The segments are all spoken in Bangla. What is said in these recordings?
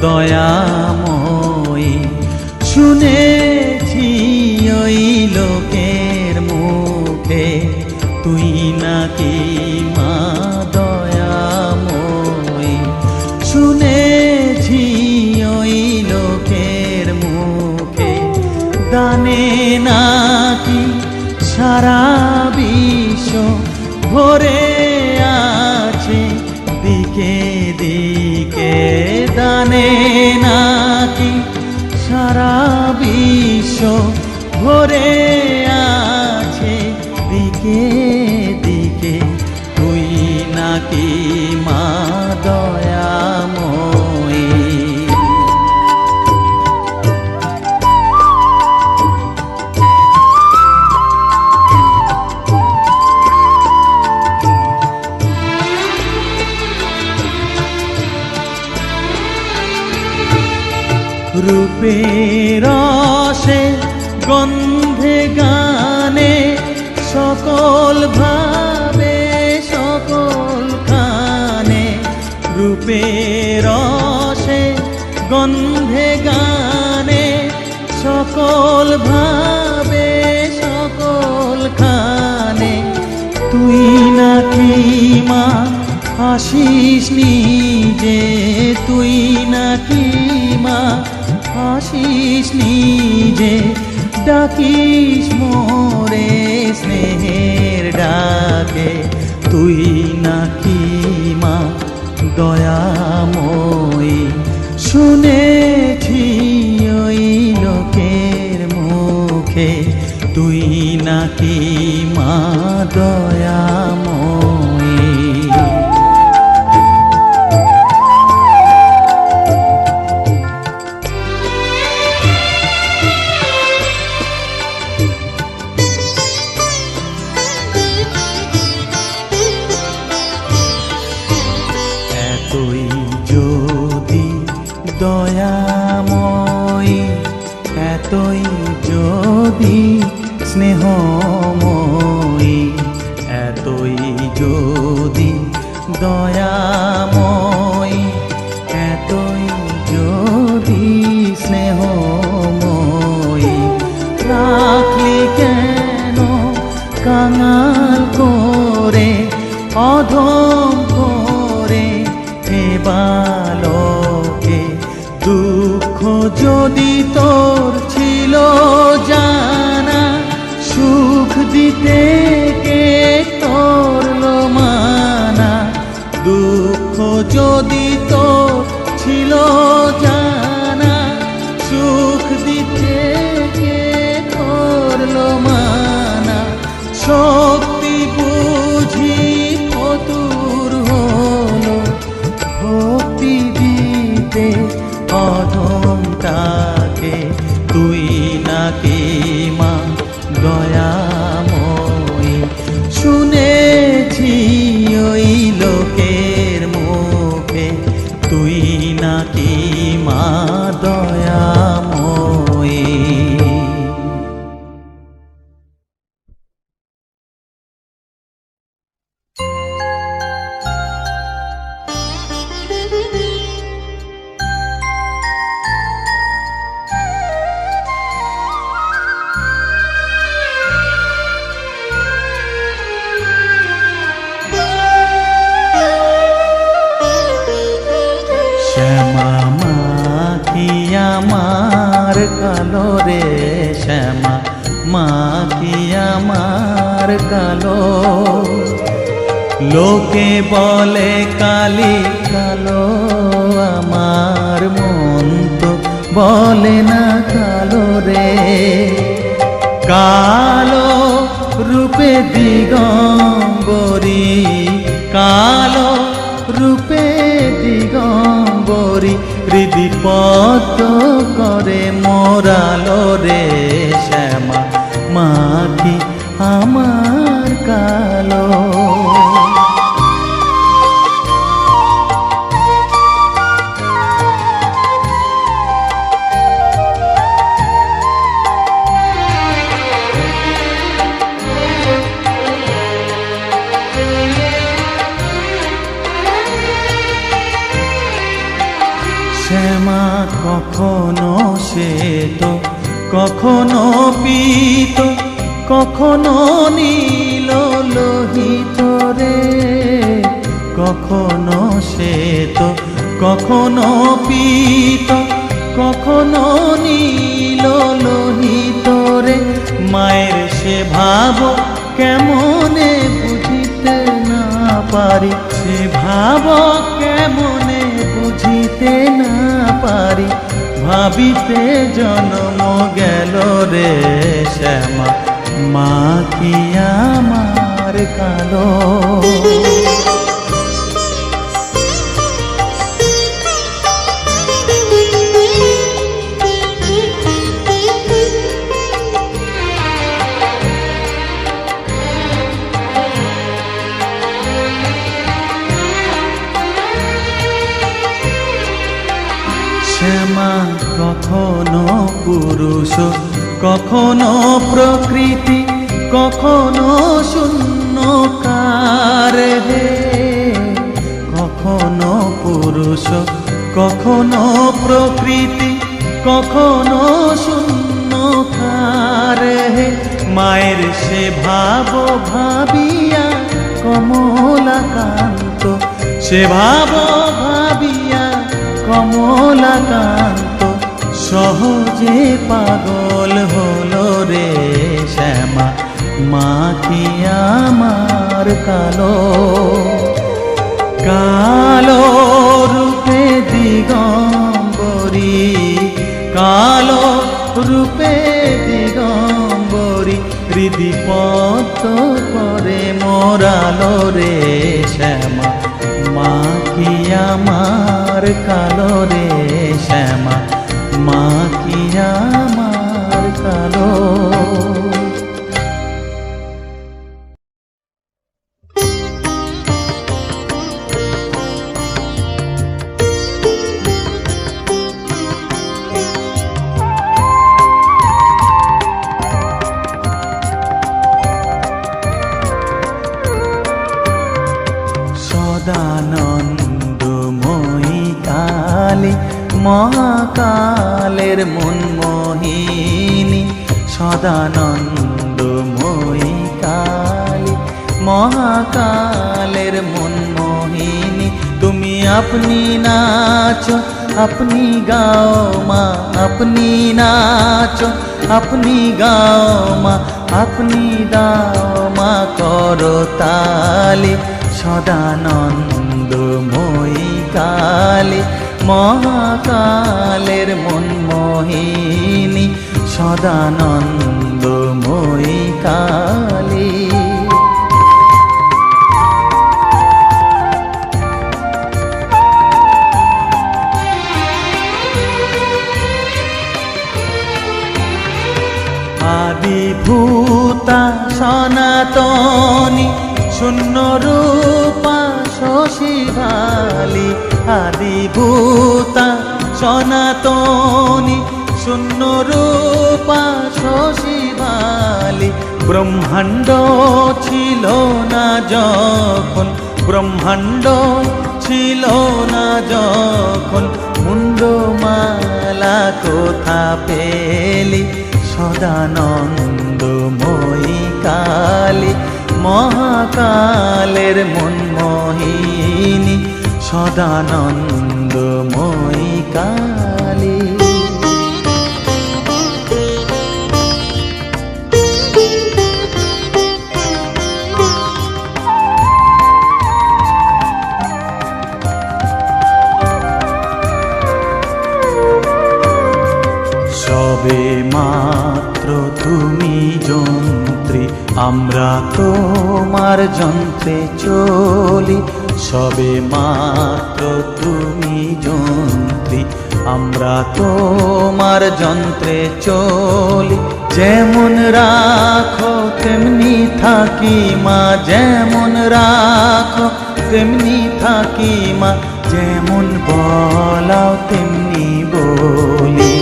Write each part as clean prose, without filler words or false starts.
দয়াময়ী। শুনেছি ওই লোকের মুখে তুই নাকি মা দয়াময়ী। শুনেছি ওই লোকের মুখে দানে নাকি সারা বিশ্ব ভরে আছে দিকে দিকে। দানে নাকি সারা বিশ্ব ভরে আছে দিকে দিকে। তুই নাকি মা দয়াময়ী। রূপের রসে গন্ধে গানে সকল ভাবে সকল খানে। রূপের রসে গন্ধে গানে সকল ভাবে সকল খানে। তুই নাকি মা আসিস নিজে, তুই নাকি মা আসিস নিজে। ডাকিস মোরে স্নেহের ডাকে তুই নাকি মা দয়াময়ী। শুনেছি ওই লোকের মুখে তুই নাকি মা দয়াময়ী। দয়াময়ী এতই যদি স্নেহময়ী, এতই যদি দয়াময়ী, এতই যদি স্নেহময়ী। রাখলি কেন কাঙাল করে অধম করে হে বালকে। দুঃখ যদি তোর ছিল জানা, সুখ দিতে কে করলো মানা। দুঃখ যদি তোর ছিল জানা, সুখ দিতে কে করলো মানা। শক্তি বুঝি ফতুর হলো ভক্তি দিতে অধমটাকে। তুই নাকি মা দয়াময়ী। শুনেছি ওই লোকের মুখে তুই নাকি মা দয়াময়ী। শ্যামা মা কি আমার কালো রে, শ্যামা মা কি আমার কালো। লোকে বলে কালি কালো, আমার মন তো বলে না কালো রে। কালো রূপে দিগম্বরী, কালো রূপে দিগম্বরী। হৃদিপদ্ম করে মোরালো রে, শ্যামা মা কি আমার কালো। শ্যামা কখনো পীত কখনো নীল লোহিত রে, কখনো শ্বেত কখনো পীত কখনো নীল লোহিত রে। মায়ের সে ভাব কেমনে বুঝিতে না পারি, সে ভাব কেমনে বুঝিতে না পারি। ভাবিতে জন্ম গেল রে শ্যামা, মা কি আমার কালো। শ্যামা কখনো পুরুষ কখনো প্রকৃতি, কখনো শূন্যকার হে। কখনো পুরুষ কখনো প্রকৃতি, কখনো শূন্যকার হে। মায়ের সে ভাব ভাবিয়া কমলাকান্ত, সে ভাব ভাবিয়া কমলাকান্ত সহজে পাগল হলো রে শ্যামা, মা কি আমার কালো। কালো রূপে দিগম্বরী, কালো রূপে দিগম্বরী, হৃদি পদ্ম করে মোরালো রে শ্যামা, মা কি আমার কালো রে শ্যামা, মা কি আমার কালো। সদানন্দময়ী কালী মহাকালের মনমোহিনী, সদানন্দময়ী কালী মহাকালের মনমোহিনী। তুমি আপনি নাচো আপনি গাও মা, আপনি নাচো আপনি গাও মা, আপনি দাও মা করতালি। সদানন্দময়ী কালী মহাকালের মনমোহিনী, সদানন্দময়ী কালী। আদিভূতা সনাতনী শূন্যরূপা শশীভালি, আদিভূতা সনাতনী শূন্যরূপা শশীভালি। ব্রহ্মাণ্ড ছিল না যখন, ব্রহ্মাণ্ড ছিল না যখন, মুন্ডমালা কোথা পেলি। সদানন্দময়ী কালী মহাকালের মনমোহিনী, সদানন্দময়ী কালী। সবে মাত্র তুমি যন্ত্রী, আমরা তোমার যন্ত্রে চলি। সবে মাত্র তুমি যন্ত্রী, আমরা তোমার যন্ত্রে চলি। যেমন রাখো তেমনি থাকি মা, যেমন রাখো তেমনি থাকি মা, যেমন বলাও তেমনি বলি।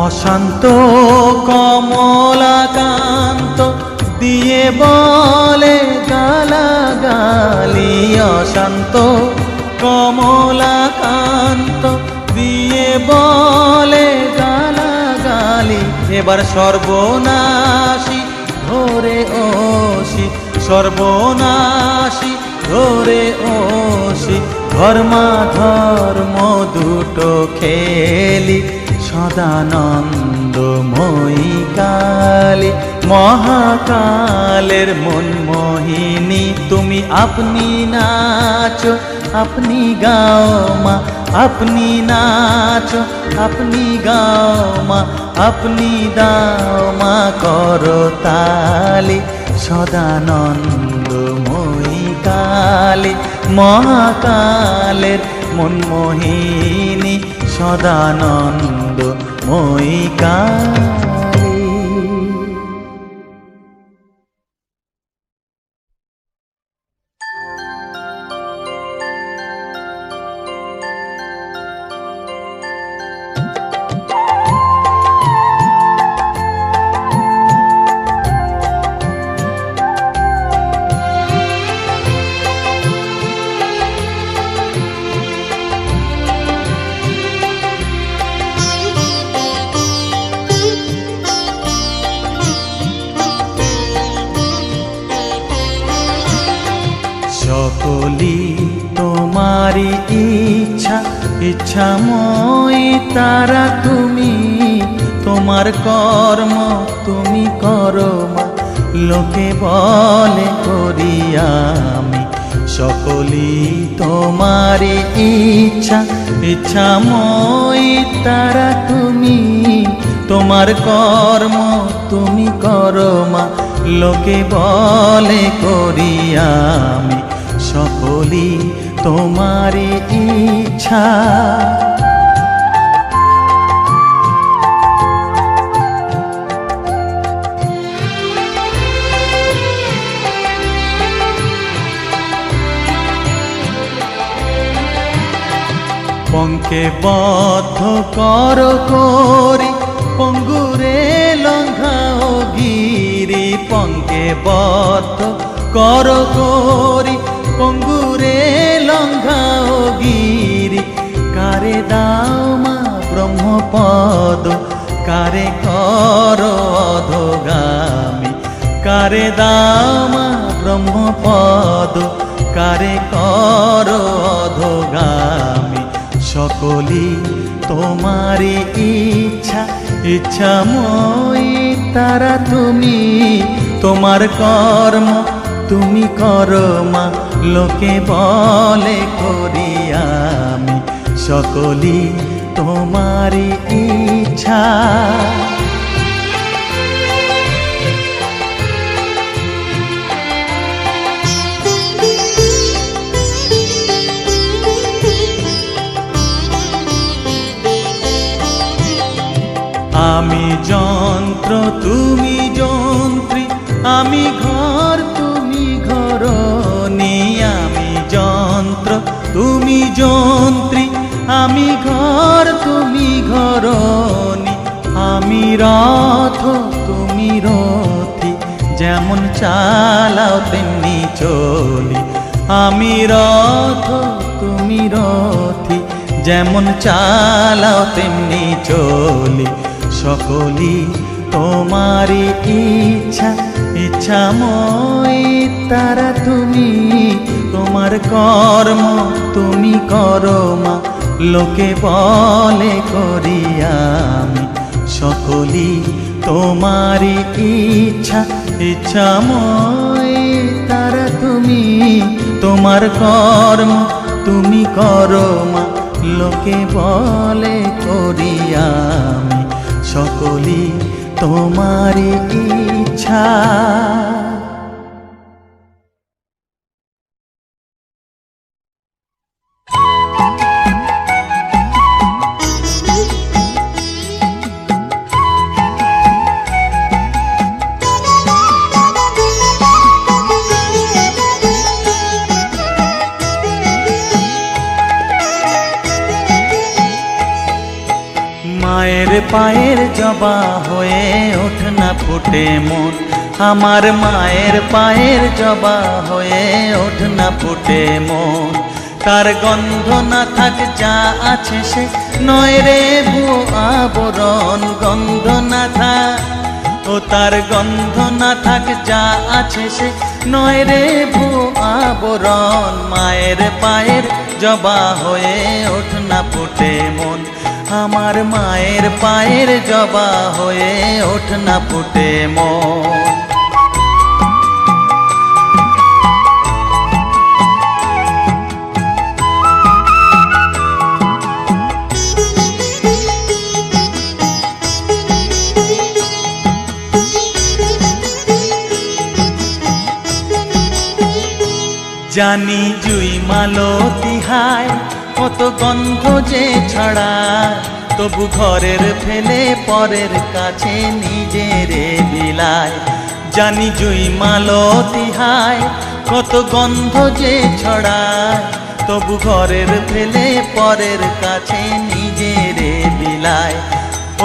অশান্ত কমলাকান্ত দিয়ে বলে গালাগালি, অশান্ত কমলাকান্ত দিয়ে এবার সর্বনাশী ধরে ওসি, সর্বনাশী ধরে ওসি, ধর্মাধর্ম দুটো খেলি, সদানন্দময়ী কালী। মহাকালের মনমোহিনী তুমি, আপনি নাচো আপনি গাও মা, আপনি নাচো আপনি গাও মা, আপনি দাও মা করতালি, সদানন্দময়ী কালী। মহাকালের মনমোহিনী সদানন্দময়ী কালী। সকলি তোমারি ইচ্ছা, ইচ্ছাময়ী তারা তুমি, তোমার কর্ম তুমি করো মা, লোকে বলে করি আমি। সকলি তোমারি ইচ্ছা, ইচ্ছাময়ী তারা তুমি, তোমার কর্ম তুমি করো মা, লোকে বলে করি আমি। সকলি তোমারি ইচ্ছা। পঙ্কে বদ্ধ কর করি, পঙ্গুরে লঙ্ঘাও গিরি, পঙ্কে বদ্ধ কর করি, পঙ্গুরে লঙ্ঘাও গিরি। কারে দাও মা ব্রহ্মপদ, কারে কর অধোগামী, কারে দাও মা ব্রহ্মপদ, কারে কর অধোগামী। সকলি তোমারি ইচ্ছা, ইচ্ছাময়ী তারা তুমি, তোমার কর্ম তুমি করো মা, লোকে বলে করি আমি। সকলি তোমারি ইচ্ছা। আমি যন্ত্র তুমি যন্ত্রী, আমি ঘর তুমি ঘরণী। আমি যন্ত্র তুমি যন্ত্রী, আমি ঘর তুমি ঘরণী। আমি রথ তুমি রথী, যেমন চালাও তেমনি চলি। আমি রথ তুমি রথী, যেমন চালাও তেমনি চলি। সকলি তোমারি ইচ্ছা, ইচ্ছাময়ী তারা তুমি, তোমার কর্ম তুমি করো মা, লোকে বলে করি আমি। সকলি তোমারি ইচ্ছা, ইচ্ছাময়ী তারা তুমি, তোমার কর্ম তুমি করো মা, লোকে বলে করি আমি। সকলি তোমারি ইচ্ছা। মায়ের পায়ের জবা হয়ে ওঠ না ফুটে মন, আমার মায়ের পায়ের জবা হয়ে ওঠ না ফুটে মন। তার গন্ধ না থাক যা আছে সে নয় রে ভুয়ো আবরণ, গন্ধ না থাক ও তার গন্ধ না থাক যা আছে সে নয় রে ভুয়ো আবরণ। মায়ের পায়ের জবা হয়ে ওঠ না ফুটে মন, আমার মায়ের পায়ের জবা হয়ে ওঠ না ফুটে মন। জানি জুই মালতী হায় কত গন্ধ যে ছড়ায়, তবু ঘরের ফেলে পরের কাছে নিজেরে বিলায়। জানি জুই মালতী হায় কত গন্ধ যে ছড়ায়, তবু ঘরের ফেলে পরের কাছে নিজেরে বিলায়।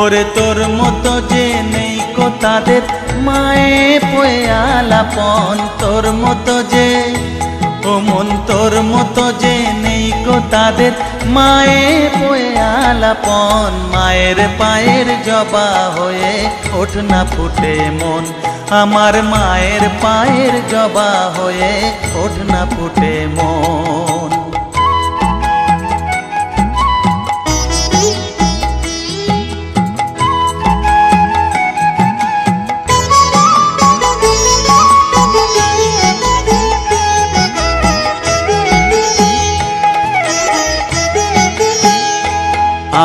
ওরে তোর মতো যে নেই কো তাদের মায়ে পয়ে আলাপন, তোর মতো যে ও মন তোর মতো যে নেই গো তাদের মায়ে পয়ে আলাপন। মায়ের পায়ের জবা হয়ে ওঠ না ফুটে মন, আমার মায়ের পায়ের জবা হয়ে ওঠ না ফুটে মন।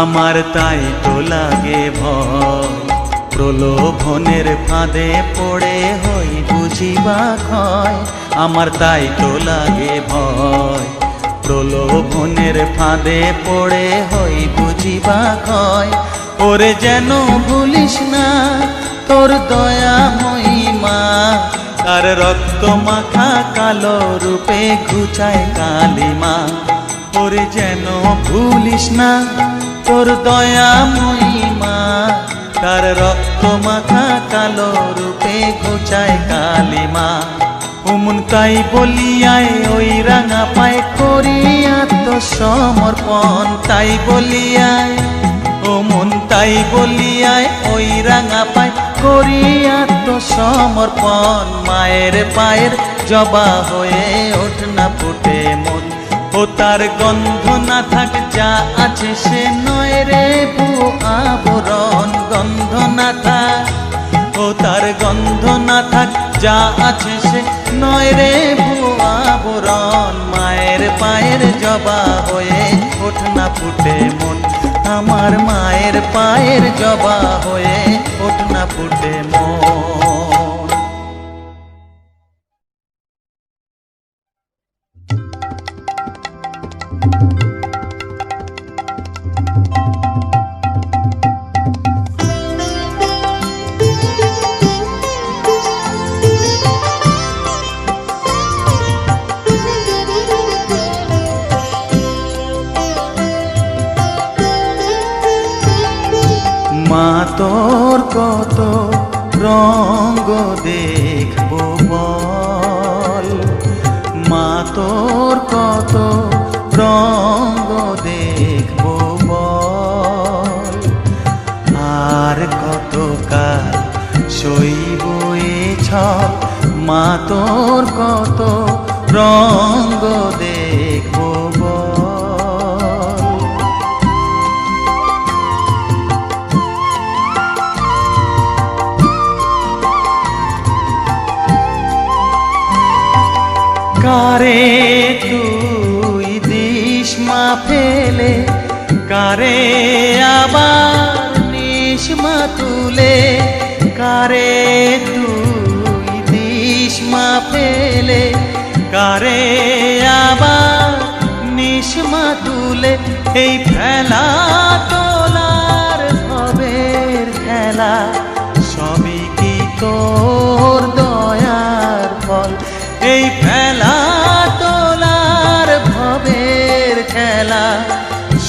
আমার তাই তো লাগে ভয়, প্রলোভনের ফাঁদে পড়ে হই বুঝিবা ক্ষয়। আমার তাই তো লাগে ভয়, প্রলোভনের ফাঁদে পড়ে হই বুঝিবা ক্ষয়। ওরে যেন ভুলিস না তোর দয়া মহিমা, তার রক্ত মাখা কালো রূপে ঘুচায় কালিমা। ওরে যেন ভুলিস না তোর দয়া মহিমা, তার রক্ত মাখা কালো রূপে ঘুচায় কালিমা। ওমন তাই বলিয়ায় ওই রাঙা পায় করি আত্মসমর্পণ, তাই বলিয়ায় ও মন তাই বলিয়ায় ওই রাঙা পায় করি আত্মসমর্পণ। মায়ের পায়ের জবা হয়ে ওঠ না ফুটে মন, ও তার গন্ধ না থাক যা আছে সে নয় রে ভুয়ো আবরণ, গন্ধ না থাক ও তার গন্ধ না থাক যা আছে সে নয় রে ভুয়ো আবরণ। মায়ের পায়ের জবা হয়ে ওঠ না ফুটে মন, আমার মায়ের পায়ের জবা হয়ে ওঠ না ফুটে মন। মা তোর কত রঙ্গ দেখবো বল, মা তোর কত রঙ্গ দেখবো বল। আর কত কাল সইব এ ছল, মা তোর কত রঙ্গ দেখবো বল। কারে তুই দিস মা ফেলে, কারে আবার নিস মা তুলে। কারে তুই দিস মা ফেলে, কারে আবার নিস মা তুলে। এই ফেলা তোলার ভবের খেলা, সবই কি তোর দয়ার ফল। এই ফেলা তোলার ভবের খেলা,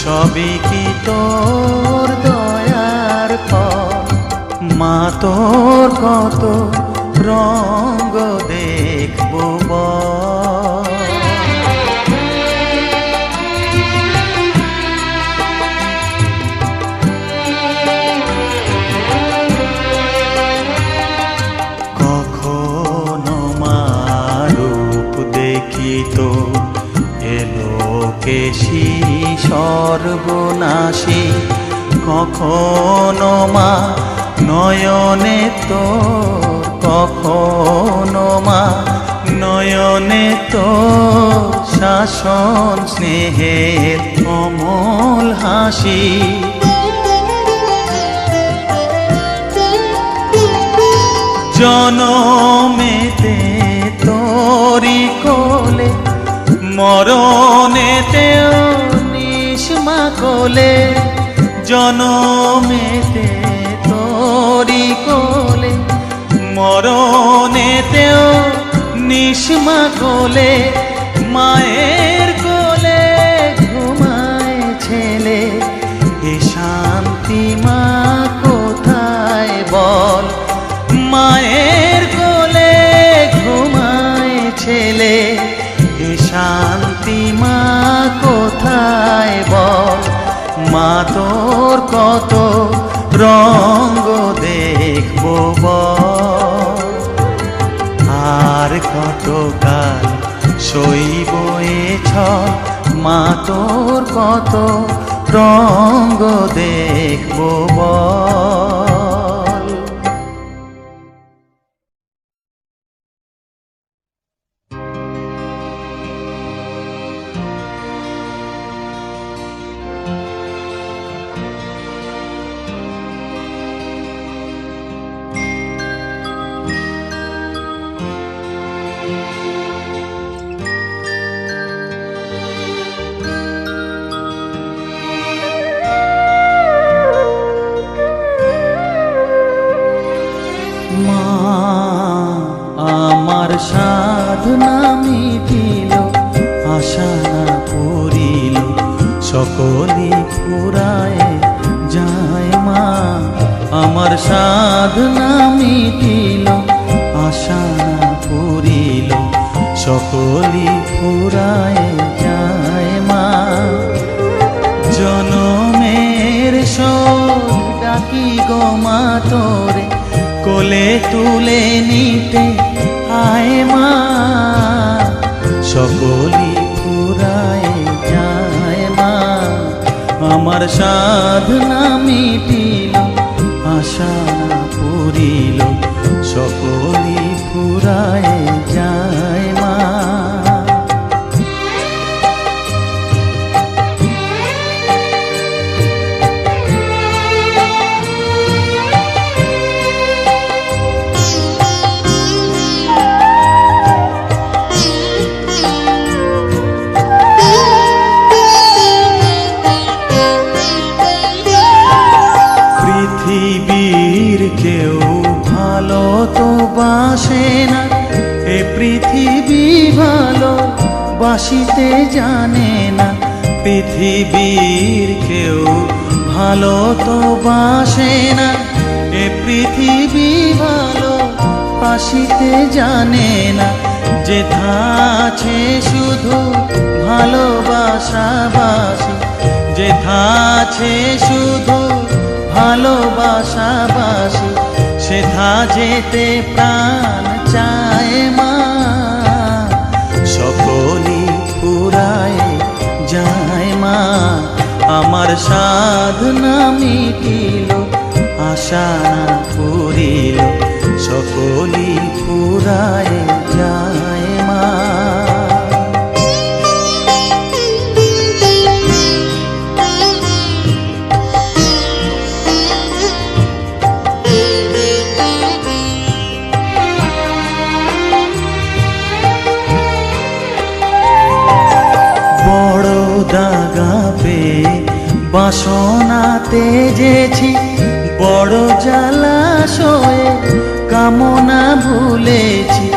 সবই কি তোর দয়ার ফল। মা তোর কত রঙ্গ দেখবো বল। কেশি সর্বনাশী, কখনো মা নয়নে তোর, কখনো মা নয়নে তোর শাসন স্নেহের অমল হাসি। জনমেতে তোরি কোলে, মরণেতেও নিষ্মা কোলে। জনমেতে তোরি কোলে, মরণেতেও নিষ্মা কোলে। মায়ের কোলে ঘুমায় ছেলে, এ শান্তি মা কোথায় বল। মায়ের কোলে ঘুমায় ছেলে, এ শান্তি মা কোথায় বল। মা তোর কত রঙ্গ দেখবো বল, আর কত কাল সইব এ ছল। মা তোর কত রঙ্গ দেখবো বল। আমার সাধনা মিটিল, আশা না পুরিল, সকলই ফুরায় যায় মা। আমার সাধনা মিটিল, আশা না পুরিল, সকলই ফুরায় যায় মা। জনমের শোক ডাকি গো মা তোরে, কোলে তুলে নিতে আয় মা। সকলই ফুরায় যায় মা। আমার সাধনা মিটিল, আশা না পুরিল, সকলই ফুরায় যায় মা। পৃথিবীর কেউ ভালো তো বাসে না, এ পৃথিবী ভালো বাসিতে জানে না। পৃথিবীর কেউ ভালো তো বাসে না, এ পৃথিবী ভালো বাসিতে জানে না। যেথা আছে শুধু ভালোবাসাবাসি, যেথা আছে শুধু ভালোবাসাবাসি, সেথা যেতে প্রাণ চায় মা। সকলই ফুরায় যায় মা। আমার সাধনা মিটিল, আশা না পুরিল, সকলই ফুরায় যায় মা। দাগা পেয়ে বাসনা তেজেছি, বড় জলাশয়ে কামনা ভুলেছি।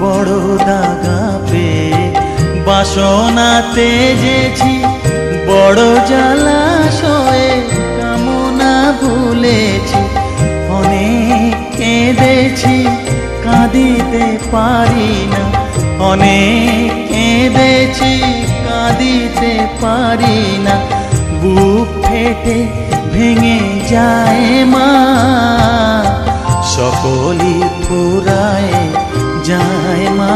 বড় দাগা পেয়ে বাসনা তেজেছি, বড় জলাশয়ে কামনা ভুলেছি। অনেক কেঁদেছি কাঁদিতে পারি না, অনেক কেঁদেছি কাঁদিতে পারি না। বুক ফেটে ভেঙে যায় মা। সকলই ফুরায় যায় মা।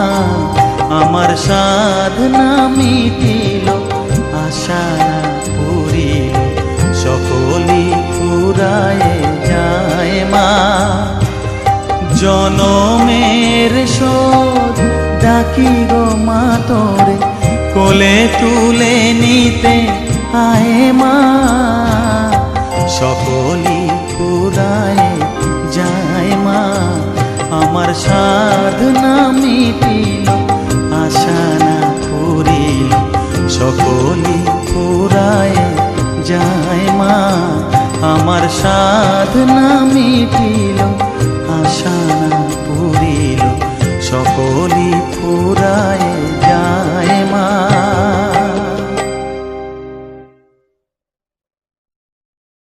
আমার সাধনা মিটিল, আশা না পুরিল সকলি ফুরায়ে যায় মা। জনমের শোধ ডাকি গো মা তোরে, কোলে তুলে নিতে আয় মা। সকলি ফুরায়ে যায় মা, আমার সাধনা মিটিল আশা না পুরিল সকলি ফুরায়ে যায় মা। আমার সাধনা মিটিল আশা না পুরিল সকলি ফুরায়ে